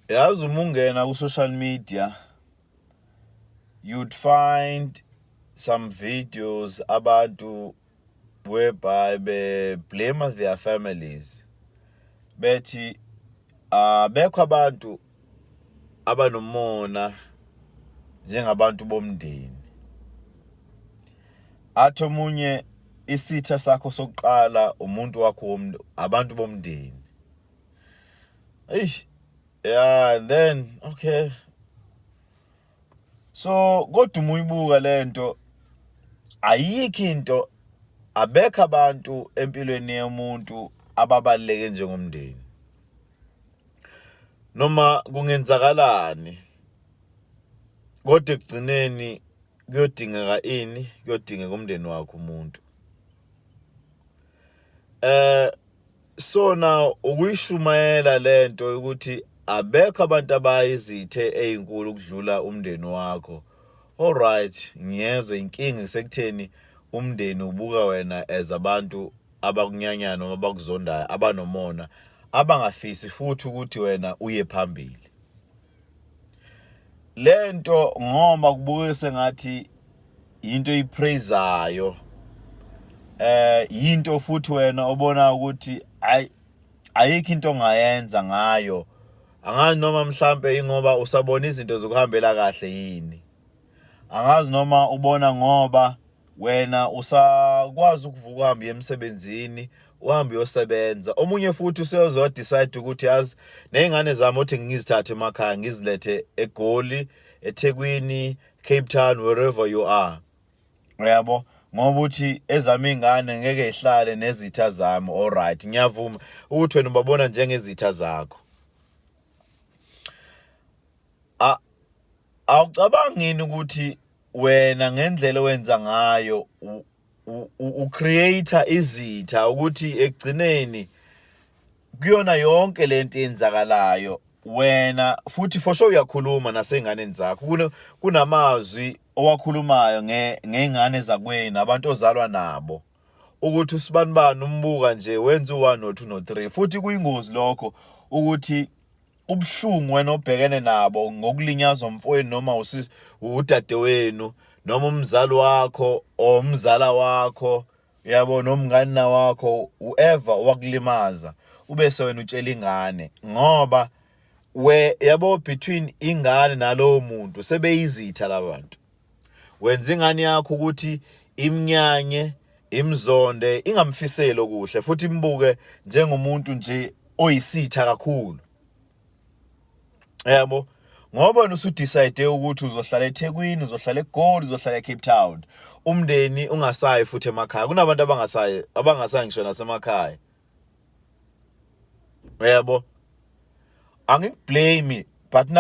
yazi uma ungena ku-social media you'd find some videos abantu whereby blame their families bethi bekho abantu abanomona njengabantu bomndeni. Athi omunye isitha sakho sokuqala umuntu wakho abantu bomndeni. Yeah, and then okay. So kodwa uma uyibuka lento ayikho into abekho abantu empilweni yomuntu ababaleke njengomndeni. Noma kungenzakalani kodwa ekugcineni kuyodingeka ini? Kuyodingeka umndeni wakho umuntu. So now ukuyishumayela lento ukuthi abekho abantu abayizithe ezinkulu ukudlula umndeni wakho. Alright, ngiyezwe inkinga isekutheni umndeni ubuka wena as abantu abakunyanyana noma abakuzondayo abanomona abangafisi futhi ukuthi wena uye phambili. Lento ngoba kubuke sengathi into oyipraiseayo into futhi wena obona ukuthi ayikho into ongayenza ngayo. Angazi noma mhlambe ingoba usabona izinto zokuhambela kahle yini. Angazi noma ubona ngoba wena usakwazi ukuvuka uhambe emsebenzini uhambe uyosebenza. Omunye futhi useyozo decide ukuthi yazi nezingane zami othi ngizithathe emakhaya ngizilethe eGoli, eThekwini, Cape Town, wherever you are. Uyabo? Ngoba uthi ezami ingane ngeke ihlale nezitha zami. Alright, ngiyavuma ukuthi wena ubabona njengezitha zakho. Awucabangini ukuthi wena ngendlela owenza ngayo ucreator izitha ukuthi ekugcineni kuyona yonke lento eyenzakalayo wena futhi for sure uyakhuluma nasengane zakho. Kunamazwi owakhulumayo ngengane zakwena abantu ozalwa nabo ukuthi usibanibani umbuka nje wenza u1 no2 no3 futhi kuyingozi lokho ukuthi ubuhlungu wena obhekene nabo ngokulinyazwa umfowenu noma udadewenu noma umzali wakho o umzala wakho yabo nomngane wakho whoever wakulimaza ubese wena utshela ingane ngoba yabo between ingane nalowo muntu sebeyizitha labantu. Wenza ingane yakho ukuthi imnyanye imzonde ingamfiseli okuhle futhi imbuke njengomuntu nje oyisitha kakhulu. Yabo ngoba usudecide ukuthi uzohlala eThekwini, uzohlala eGoli, uzohlala eCape Town, umndeni ungasayi futhi emakhaya. Kunabantu abangasayi ngisho nasemakhaya. Yabo angikublame but now